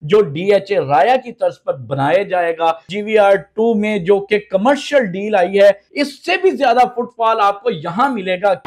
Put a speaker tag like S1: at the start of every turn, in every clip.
S1: जो DHA राया की तर्ज पर बनाया जाएगा। GVR2 में जो कि कमर्शियल डील आई है, इससे भी ज्यादा फुटफॉल आपको यहां मिलेगा।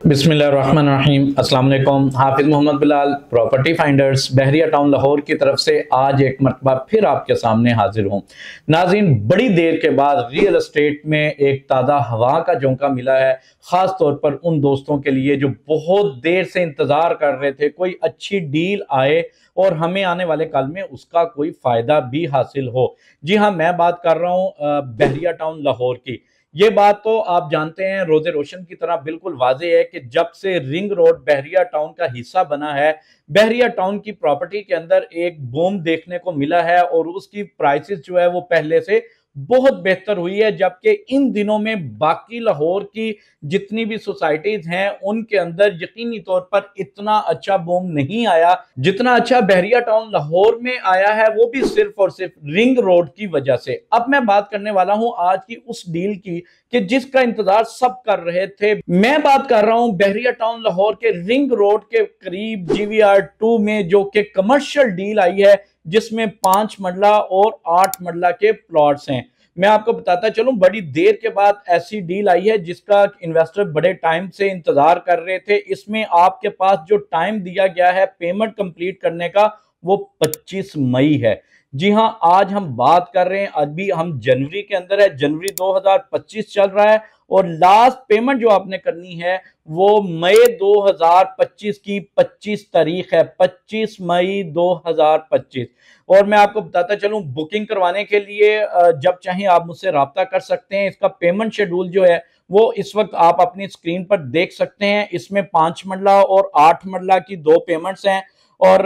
S1: बिस्मिल्लाहिर्रहमानिर्रहीम, अस्सलाम वालेकुम। हाफिज मोहम्मद बिलाल, प्रॉपर्टी फाइंडर्स, बहरिया टाउन लाहौर की तरफ से आज एक मरतबा फिर आपके सामने हाजिर हूँ। नाज़रीन, बड़ी देर के बाद रियल एस्टेट में एक ताज़ा हवा का झोंका मिला है, ख़ास तौर पर उन दोस्तों के लिए जो बहुत देर से इंतज़ार कर रहे थे कोई अच्छी डील आए और हमें आने वाले कल में उसका कोई फ़ायदा भी हासिल हो। जी हाँ, मैं बात कर रहा हूँ बहरिया टाउन लाहौर की। ये बात तो आप जानते हैं, रोजे रोशन की तरह बिल्कुल वाज़ेह है कि जब से रिंग रोड बहरिया टाउन का हिस्सा बना है, बहरिया टाउन की प्रॉपर्टी के अंदर एक बूम देखने को मिला है और उसकी प्राइसेस जो है वो पहले से बहुत बेहतर हुई है। जबकि इन दिनों में बाकी लाहौर की जितनी भी सोसाइटीज हैं उनके अंदर यकीनी तौर पर इतना अच्छा बूम नहीं आया जितना अच्छा बहरिया टाउन लाहौर में आया है, वो भी सिर्फ और सिर्फ रिंग रोड की वजह से। अब मैं बात करने वाला हूं आज की उस डील की कि जिसका इंतजार सब कर रहे थे। मैं बात कर रहा हूं बहरिया टाउन लाहौर के रिंग रोड के करीब GVR2 में जो कि कमर्शियल डील आई है, जिसमें 5 मरला और 8 मरला के प्लॉट्स हैं। मैं आपको बताता चलूं, बड़ी देर के बाद ऐसी डील आई है जिसका इन्वेस्टर बड़े टाइम से इंतजार कर रहे थे। इसमें आपके पास जो टाइम दिया गया है पेमेंट कंप्लीट करने का, वो 25 मई है। जी हां, आज हम बात कर रहे हैं, अभी हम जनवरी के अंदर है, जनवरी 2025 चल रहा है और लास्ट पेमेंट जो आपने करनी है वो मई 2025 की 25 तारीख है, 25 मई 2025। और मैं आपको बताता चलूं, बुकिंग करवाने के लिए जब चाहे आप मुझसे रब्ता कर सकते हैं। इसका पेमेंट शेड्यूल जो है वो इस वक्त आप अपनी स्क्रीन पर देख सकते हैं। इसमें 5 मरला और 8 मरला की 2 पेमेंट्स हैं और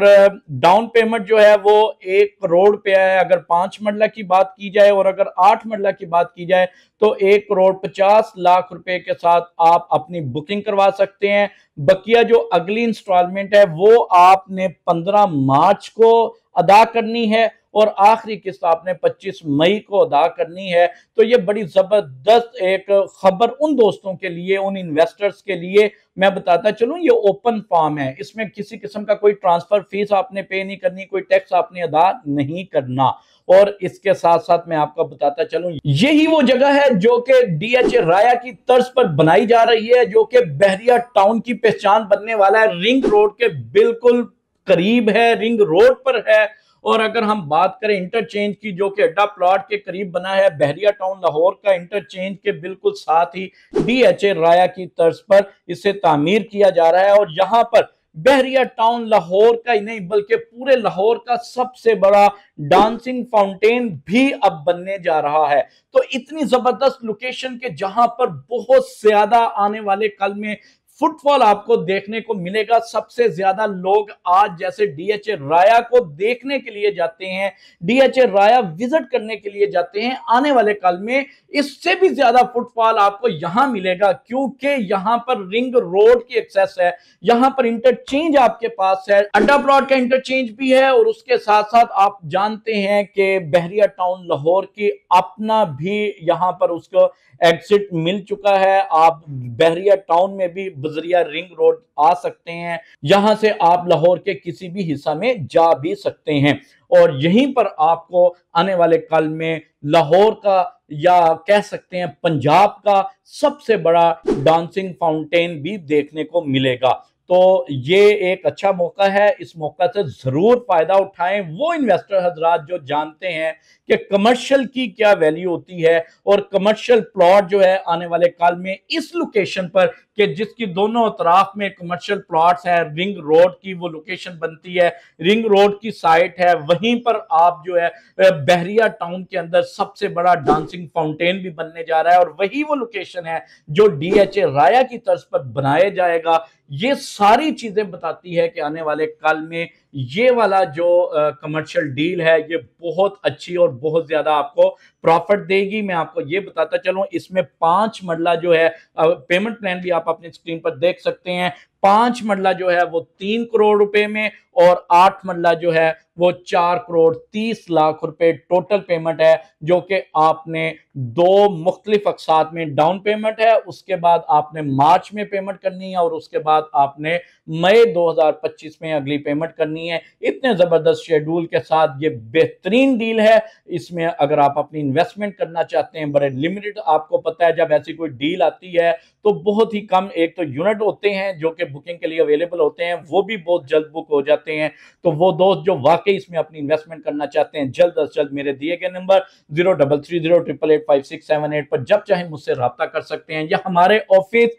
S1: डाउन पेमेंट जो है वो 1 करोड़ पे है अगर 5 मरला की बात की जाए, और अगर 8 मरला की बात की जाए तो 1 करोड़ 50 लाख रुपए के साथ आप अपनी बुकिंग करवा सकते हैं। बकिया जो अगली इंस्टॉलमेंट है वो आपने 15 मार्च को अदा करनी है और आखिरी किस्त आपने 25 मई को अदा करनी है। तो ये बड़ी जबरदस्त एक खबर उन दोस्तों के लिए, उन इन्वेस्टर्स के लिए। मैं बताता चलूं, ये ओपन फॉर्म है, इसमें किसी किस्म का कोई ट्रांसफर फीस आपने पे नहीं करनी, कोई टैक्स आपने अदा नहीं करना। और इसके साथ साथ मैं आपको बताता चलूं, यही वो जगह है जो कि DHA राया की तर्ज पर बनाई जा रही है, जो कि बहरिया टाउन की पहचान बनने वाला है। रिंग रोड के बिल्कुल करीब है, रिंग रोड पर है। और अगर हम बात करें इंटरचेंज की, जो कि अड्डा प्लॉट के करीब बना है, बहरिया टाउन लाहौर का इंटरचेंज के बिल्कुल साथ ही DHA राया की तर्ज पर इसे तामीर किया जा रहा है। और यहां पर बहरिया टाउन लाहौर का ही नहीं बल्कि पूरे लाहौर का सबसे बड़ा डांसिंग फाउंटेन भी अब बनने जा रहा है। तो इतनी जबरदस्त लोकेशन के जहां पर बहुत ज्यादा आने वाले कल में फुटफॉल आपको देखने को मिलेगा। सबसे ज्यादा लोग आज जैसे DHA राया को देखने के लिए जाते हैं, DHA राया विजिट करने के लिए जाते हैं, आने वाले कल में इससे भी ज्यादा फुटफॉल आपको यहां मिलेगा, क्योंकि यहां पर रिंग रोड की एक्सेस है, यहां पर इंटरचेंज आपके पास है, अड्डा प्लॉट का इंटरचेंज भी है। और उसके साथ साथ आप जानते हैं कि बहरिया टाउन लाहौर की अपना भी यहां पर उसको एग्जिट मिल चुका है। आप बहरिया टाउन में भी बजरिया रिंग रोड आ सकते हैं, यहां से आप लाहौर के किसी भी हिस्सा में जा भी सकते हैं। और यहीं पर आपको आने वाले कल में लाहौर का या कह सकते हैं पंजाब का सबसे बड़ा डांसिंग फाउंटेन भी देखने को मिलेगा। तो ये एक अच्छा मौका है, इस मौका से जरूर फायदा उठाएं वो इन्वेस्टर हजरात जो जानते हैं कि कमर्शियल की क्या वैल्यू होती है। और कमर्शियल प्लॉट जो है आने वाले काल में इस लोकेशन पर, कि जिसकी दोनों अतराफ में कमर्शियल प्लॉट्स है, रिंग रोड की वो लोकेशन बनती है, रिंग रोड की साइट है, वहीं पर आप जो है बहरिया टाउन के अंदर सबसे बड़ा डांसिंग फाउंटेन भी बनने जा रहा है। और वही वो लोकेशन है जो DHA राया की तर्ज पर बनाया जाएगा। ये सारी चीजें बताती है कि आने वाले कल में ये वाला जो कमर्शियल डील है ये बहुत अच्छी और बहुत ज्यादा आपको प्रॉफिट देगी। मैं आपको ये बताता चलूं, इसमें 5 मरला जो है पेमेंट प्लान भी आप अपनी स्क्रीन पर देख सकते हैं। 5 मरला जो है वो 3 करोड़ रुपए में और 8 मरला जो है वो 4 करोड़ 30 लाख रुपए टोटल पेमेंट है, जो कि आपने दो मुख्तलिफ अकसात में डाउन पेमेंट है, उसके बाद आपने मार्च में पेमेंट करनी है और उसके बाद आपने मई 2025 में अगली पेमेंट करनी है। इतने जबरदस्त शेड्यूल के साथ ये बेहतरीन डील है। इसमें अगर आप अपनी इन्वेस्टमेंट करना चाहते हैं, बड़े लिमिटेड, आपको पता है जब ऐसी कोई डील आती है तो बहुत ही कम एक तो यूनिट होते हैं जो कि बुकिंग के लिए अवेलेबल होते हैं, वो भी बहुत जल्द बुक हो जाते हैं। तो वो दोस्त जो वाकई इसमें अपनी इन्वेस्टमेंट करना चाहते हैं, जल्द अज जल्द मेरे दिए गए नंबर 0330888567 पर जब चाहे मुझसे रब्ता कर सकते हैं, या हमारे ऑफिस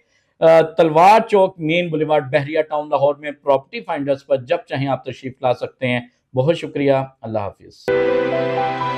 S1: तलवार चौक मेन बुलेवार्ड बहरिया टाउन लाहौर में प्रॉपर्टी फाइंडर्स पर जब चाहे आप तशरीफ ला सकते हैं। बहुत शुक्रिया। अल्लाह हाफिज।